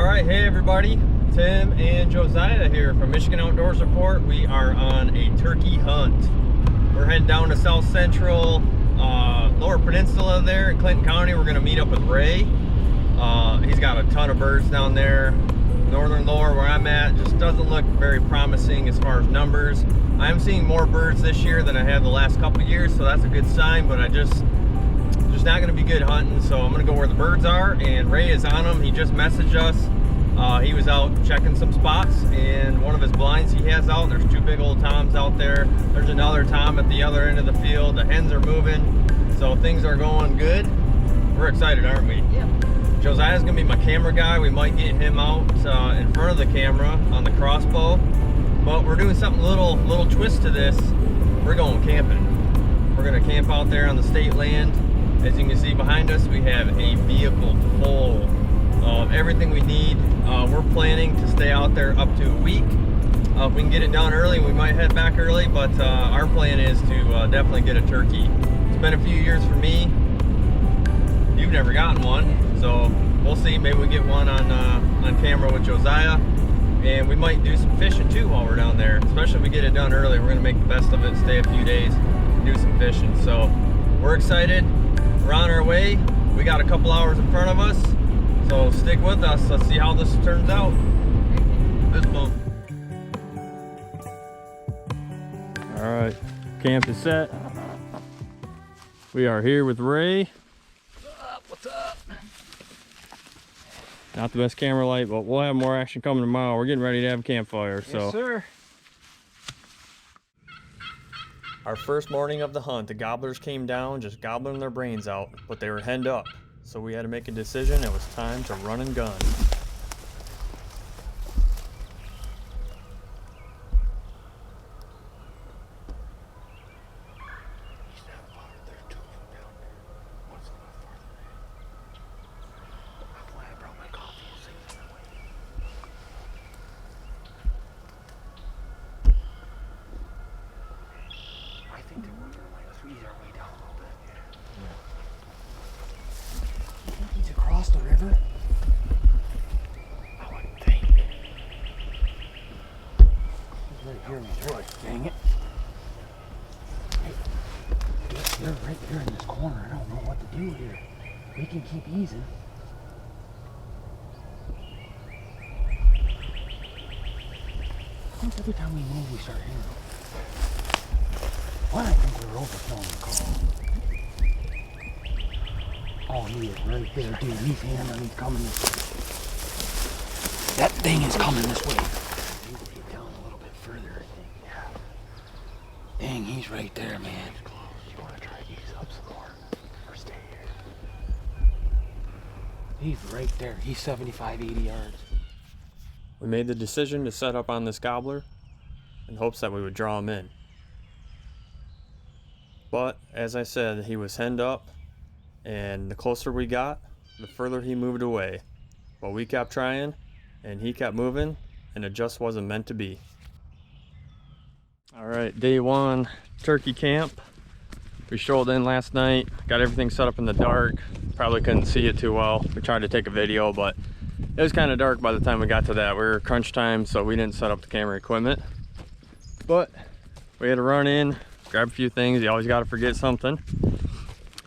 All right, hey everybody, Tim and Josiah here from Michigan Outdoors Report. We are on a turkey hunt. We're heading down to South Central, Lower Peninsula there in Clinton County. We're gonna meet up with Ray. He's got a ton of birds down there. Northern Lower where I'm at just doesn't look very promising as far as numbers. I'm seeing more birds this year than I have the last couple of years, so that's a good sign, but just not going to be good hunting, so I'm going to go where the birds are, and Ray is on them. He just messaged us. He was out checking some spots, and one of his blinds he has out, and there's two big old toms out there. There's another tom at the other end of the field. The hens are moving, so things are going good. We're excited, aren't we? Yeah. Josiah's going to be my camera guy. We might get him out in front of the camera on the crossbow, but we're doing something little twist to this. We're going camping. We're going to camp out there on the state land. As you can see behind us, we have a vehicle full of everything we need. We're planning to stay out there up to a week. If we can get it done early, we might head back early, but our plan is to definitely get a turkey. It's been a few years for me. You've never gotten one, so we'll see. Maybe we get one on camera with Josiah, and we might do some fishing too while we're down there. Especially if we get it done early, we're gonna make the best of it, stay a few days, do some fishing. So we're excited. We're on our way. We got a couple hours in front of us, so stick with us. Let's see how this turns out. This bump. All right, camp is set. We are here with Ray. What's up? Not the best camera light, but we'll have more action coming tomorrow. We're getting ready to have a campfire. So. Yes, sir. Our first morning of the hunt, the gobblers came down just gobbling their brains out, but they were henned up. So we had to make a decision. It was time to run and gun. I think they're working like us. We ease our way down a little bit. Yeah. You think he's across the river? I would think. He's right here. He's right. Dang it. Hey, they're right here in this corner. I don't know what to do here. We can keep easing. Every time we move, we start hearing them. Well, I think we're overflowing the call. Oh, he is right there, dude. He's hammering. He's coming this way. That thing is coming this way. He need to get down a little bit further, I think. Yeah. Dang, he's right there, man. You want to try to ease up some more? Or stay here? He's right there. He's 75, 80 yards. We made the decision to set up on this gobbler in hopes that we would draw him in. But as I said, he was henned up, and the closer we got, the further he moved away. But we kept trying, and he kept moving, and it just wasn't meant to be. All right, day one, turkey camp. We strolled in last night, got everything set up in the dark. Probably couldn't see it too well. We tried to take a video, but it was kind of dark by the time we got to that. We were crunch time, so we didn't set up the camera equipment. But we had to run in, grab a few things. You always got to forget something.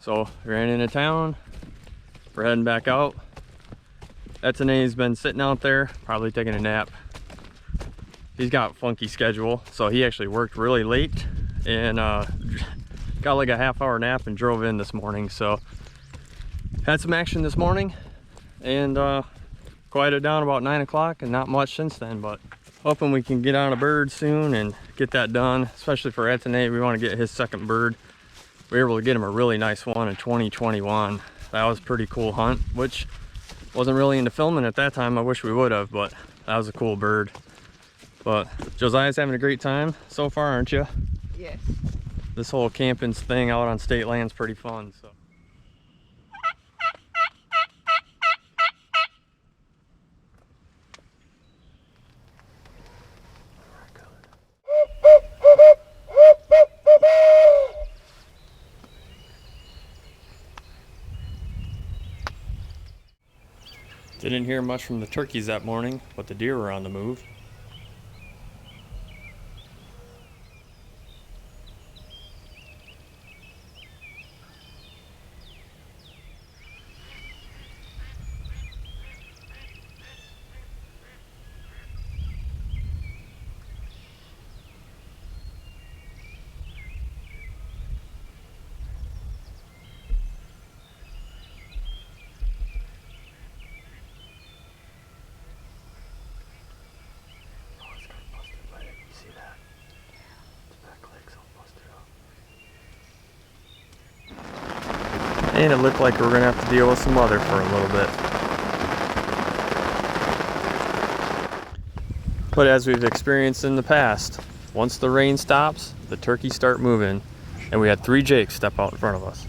So we ran into town. We're heading back out. ENheee's been sitting out there, probably taking a nap. He's got a funky schedule, so he actually worked really late and got like a half-hour nap and drove in this morning. So had some action this morning and quieted down about 9 o'clock, and not much since then, but hoping we can get on a bird soon and get that done, especially for ENheee. We want to get his second bird. We were able to get him a really nice one in 2021. That was a pretty cool hunt, which wasn't really into filming at that time. I wish we would have, but that was a cool bird. But Josiah's having a great time so far, aren't you? Yes. This whole camping thing out on state land's pretty fun. So. Didn't hear much from the turkeys that morning, but the deer were on the move. And it looked like we were going to have to deal with some weather for a little bit. But as we've experienced in the past, once the rain stops, the turkeys start moving, and we had 3 jakes step out in front of us.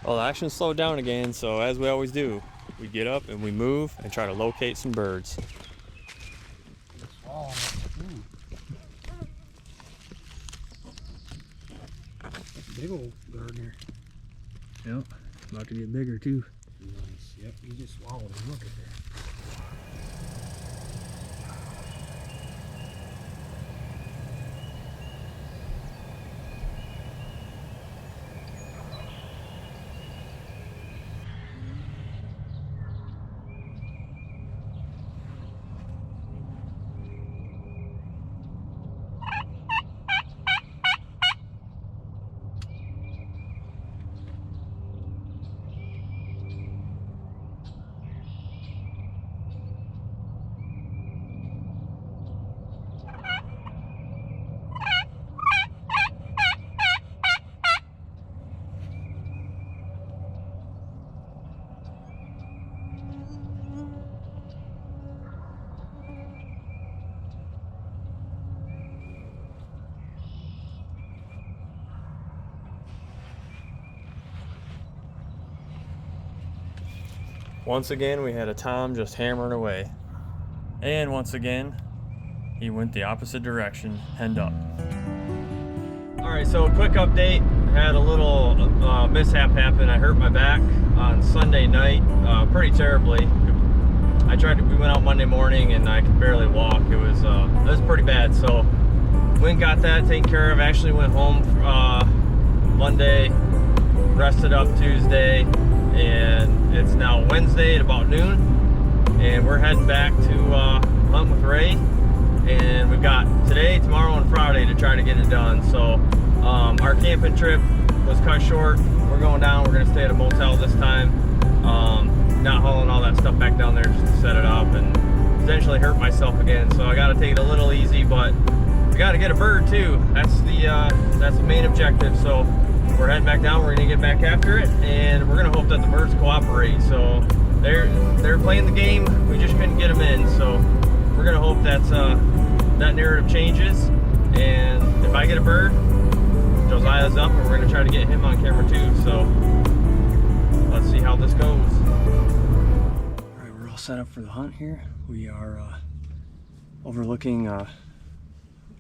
Well, the action slowed down again, so as we always do, we get up and we move and try to locate some birds. Big old gardener. Yep, about to get bigger too. Nice. Yep, he just swallowed him. Look at that. Once again, we had a tom just hammering away. And once again, he went the opposite direction, henned up. Alright, so a quick update. Had a little mishap happen. I hurt my back on Sunday night pretty terribly. We went out Monday morning and I could barely walk. It was pretty bad. So went and got that taken care of. Actually went home Monday, rested up Tuesday, and it's now Wednesday at about noon, and we're heading back to hunt with Ray, and we've got today, tomorrow, and Friday to try to get it done. So our camping trip was cut short. We're going down. We're going to stay at a motel this time, not hauling all that stuff back down there just to set it up and potentially hurt myself again. So I got to take it a little easy, but we got to get a bird too. That's the main objective. So we're heading back down. We're gonna get back after it, and we're gonna hope that the birds cooperate. So they're playing the game. We just couldn't get them in. So we're gonna hope that narrative changes. And if I get a bird, Josiah's up, and we're gonna try to get him on camera too. So let's see how this goes. All right, we're all set up for the hunt here. We are overlooking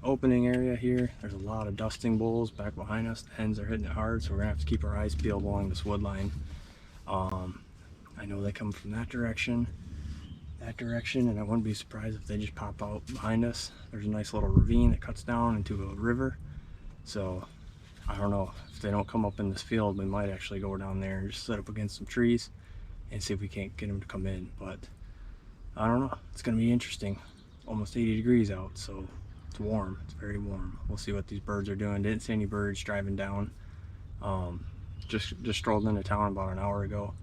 opening area here. There's a lot of dusting bulls back behind us. The hens are hitting it hard, so we're gonna have to keep our eyes peeled along this wood line. I know they come from that direction, and I wouldn't be surprised if they just pop out behind us. There's a nice little ravine that cuts down into a river, so I don't know, if they don't come up in this field, we might actually go down there and just set up against some trees and see if we can't get them to come in. But I don't know, it's gonna be interesting. Almost 80 degrees out, so it's warm, it's very warm. We'll see what these birds are doing. Didn't see any birds driving down. Just strolled into town about an hour ago,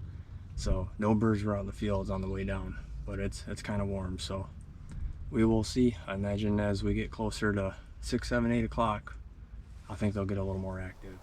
so no birds were out in the fields on the way down, but it's kind of warm, so we will see. I imagine as we get closer to 6, 7, 8 o'clock, I think they'll get a little more active.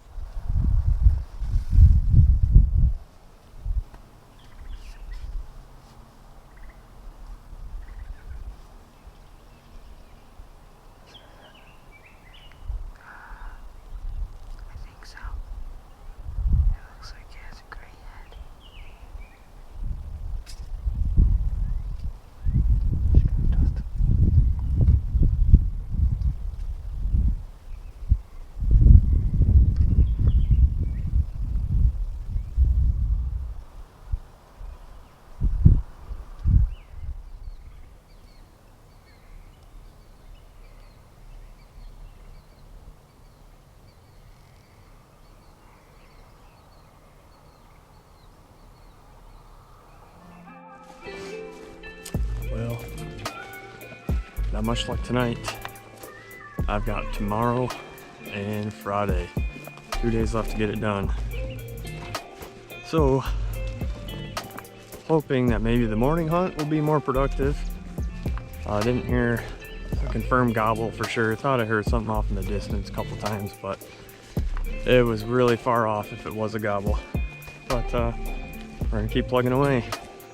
Well, not much luck tonight. I've got tomorrow and Friday. 2 days left to get it done. So, hoping that maybe the morning hunt will be more productive. I didn't hear a confirmed gobble for sure. Thought I heard something off in the distance a couple times, but it was really far off if it was a gobble. But we're gonna keep plugging away.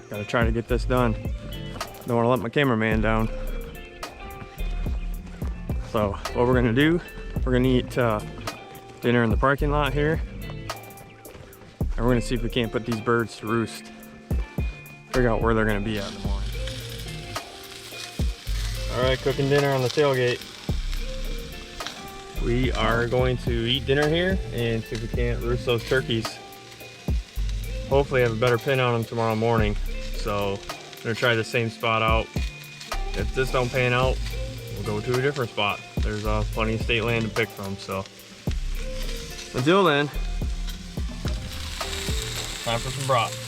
Gotta try to get this done. Don't want to let my cameraman down. So what we're gonna do, we're gonna eat dinner in the parking lot here, and we're gonna see if we can't put these birds to roost. Figure out where they're gonna be at in the morning. All right, cooking dinner on the tailgate. We are going to eat dinner here and see if we can't roost those turkeys. Hopefully have a better pin on them tomorrow morning. So I'm gonna try the same spot out. If this don't pan out, we'll go to a different spot. There's plenty of state land to pick from, so until then, time for some broth.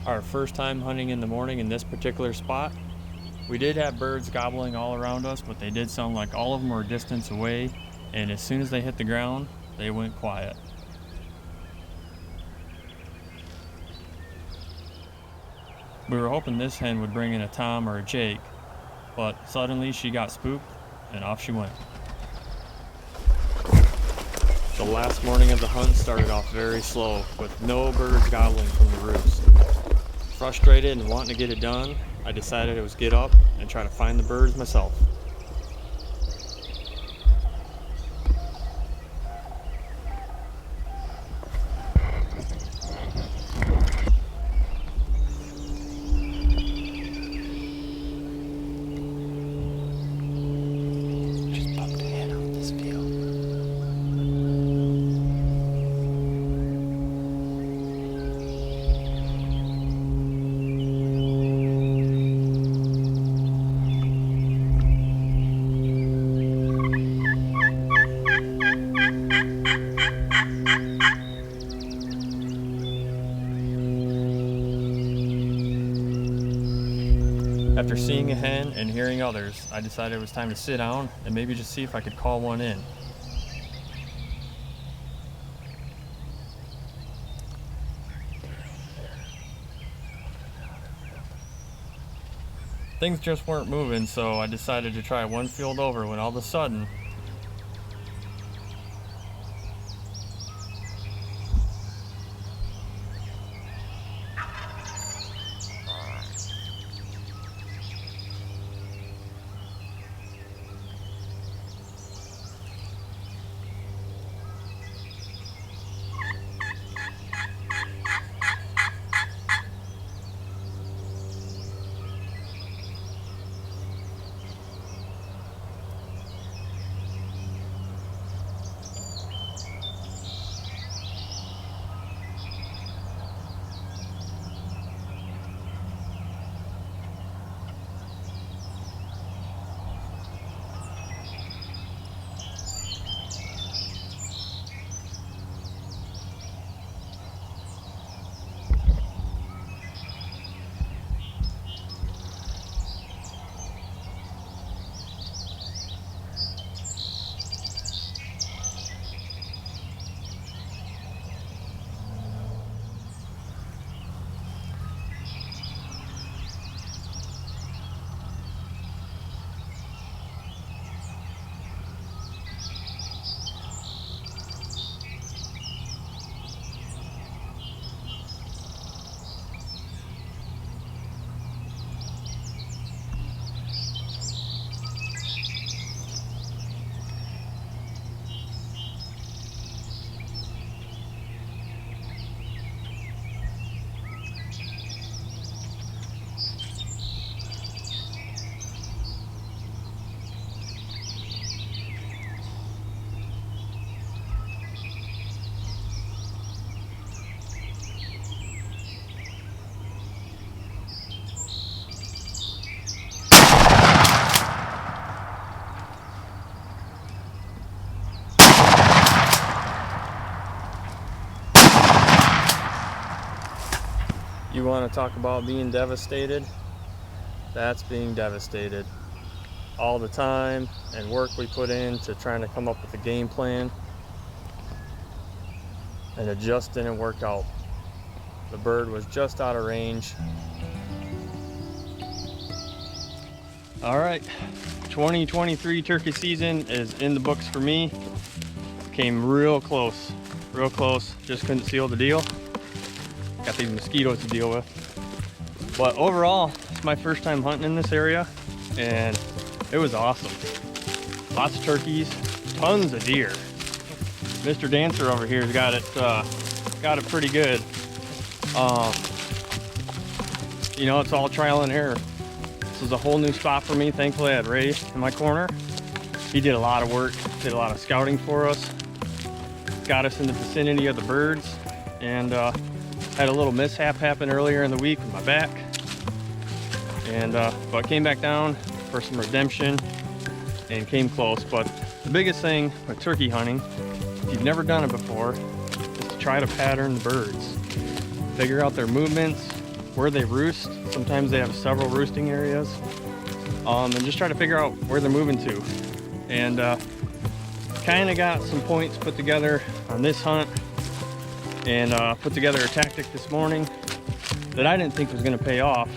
Our first time hunting in the morning in this particular spot. We did have birds gobbling all around us, but they did sound like all of them were a distance away, and as soon as they hit the ground, they went quiet. We were hoping this hen would bring in a Tom or a Jake, but suddenly she got spooked and off she went. The last morning of the hunt started off very slow, with no birds gobbling from the roost. Frustrated and wanting to get it done, I decided it was get up and try to find the birds myself. Just bumped ahead out this field. After seeing a hen and hearing others, I decided it was time to sit down and maybe just see if I could call one in. Things just weren't moving, so I decided to try one field over when all of a sudden, You want to talk about being devastated? That's being devastated. All the time and work we put into trying to come up with a game plan, and it just didn't work out. The bird was just out of range. All right, 2023 turkey season is in the books for me. Came real close, just couldn't seal the deal. Got these mosquitoes to deal with. But overall, it's my first time hunting in this area, and it was awesome. Lots of turkeys, tons of deer. Mr. Dancer over here's got it pretty good. You know, it's all trial and error. This was a whole new spot for me. Thankfully, I had Ray in my corner. He did a lot of work, did a lot of scouting for us, got us in the vicinity of the birds, and had a little mishap happen earlier in the week with my back, and but came back down for some redemption and came close. But the biggest thing with turkey hunting, if you've never done it before, is to try to pattern the birds, figure out their movements, where they roost. Sometimes they have several roosting areas, and just try to figure out where they're moving to. And kind of got some points put together on this hunt, and put together a tactic this morning that I didn't think was going to pay off,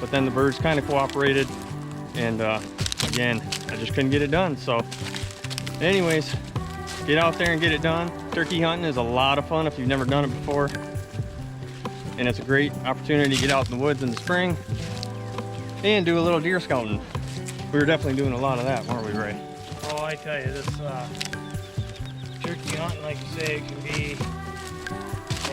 but then the birds kind of cooperated, and again, I just couldn't get it done. So anyways, get out there and get it done. Turkey hunting is a lot of fun if you've never done it before, and it's a great opportunity to get out in the woods in the spring and do a little deer scouting. We were definitely doing a lot of that, weren't we, Ray? Oh, I tell you, this turkey hunting, like you say, it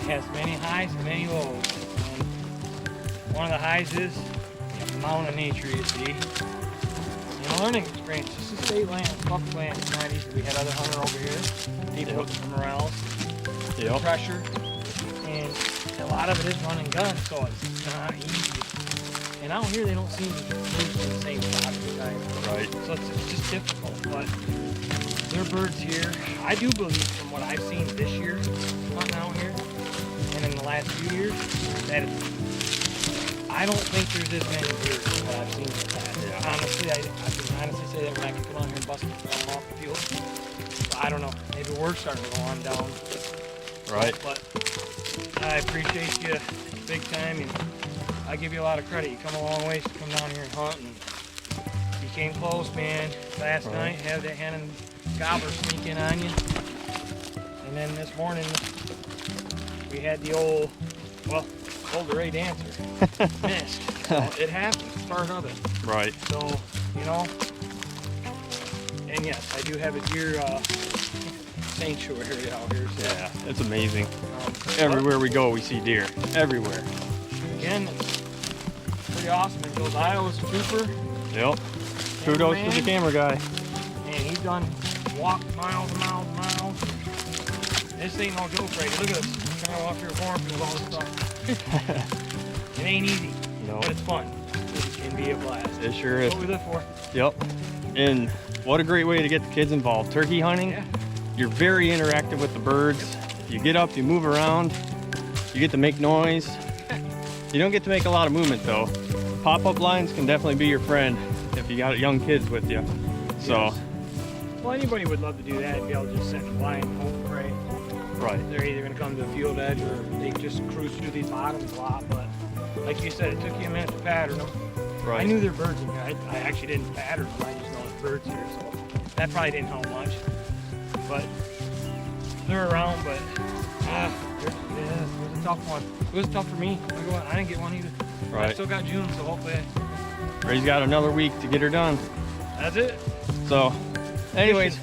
has many highs and many lows. And one of the highs is the amount of nature you see. And a learning experience. This is state land, public land. It's not easy. We had other hunter over here, people from morales, pressure, and a lot of it is run and gun, so it's not easy. And out here, they don't seem to move in the same spot every time. Right. So it's just difficult, but there are birds here. I do believe, from what I've seen this year, hunting out here, and in the last few years, that I don't think there's as many birds as what I've seen in the past. Yeah. Honestly, I can honestly say that when I can come out here and bust them off the field. So I don't know. Maybe we're starting to go on down. Right. But I appreciate you big time, and I give you a lot of credit. You come a long ways to come down here and hunt, and you came close, man. Last night, had that hen and gobbler sneak in on you. And then this morning, we had the old Ray Dancer. Missed. So it happens. It's part of it. Right. So, you know, and yes, I do have a deer sanctuary out here. So. Yeah, it's amazing. Everywhere we go, we see deer. Everywhere. Again, it's pretty awesome. And Joziah was a trooper. Yep. Kudos to the camera guy. And he's done walked miles and miles and miles. This ain't no joke, right? Look at us trying to walk through a cornfield, all this stuff. It ain't easy, but it's fun. It can be a blast. It sure is. That's what we live for. Yep. And what a great way to get the kids involved. Turkey hunting, you're very interactive with the birds. You get up, you move around, you get to make noise. You don't get to make a lot of movement though. Pop-up lines can definitely be your friend if you got young kids with you. So. Yes. Well, anybody would love to do that and be able to just sit and fly and hope and pray. Right. They're either going to come to a field edge or they just cruise through these bottoms a lot. But like you said, it took you a minute to pattern them. Right. I knew there were birds in here. I actually didn't pattern them. I just know there's birds here, so that probably didn't help much. But they're around. But it was a tough one. It was tough for me. I didn't get one either. Right. I still got June, so hopefully. Ray's got another week to get her done. That's it. So, anyways,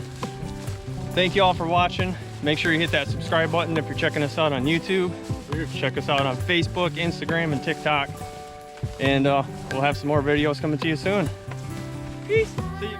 thank you all for watching. Make sure you hit that subscribe button if you're checking us out on YouTube. Check us out on Facebook, Instagram, and TikTok. And we'll have some more videos coming to you soon. Peace. See you.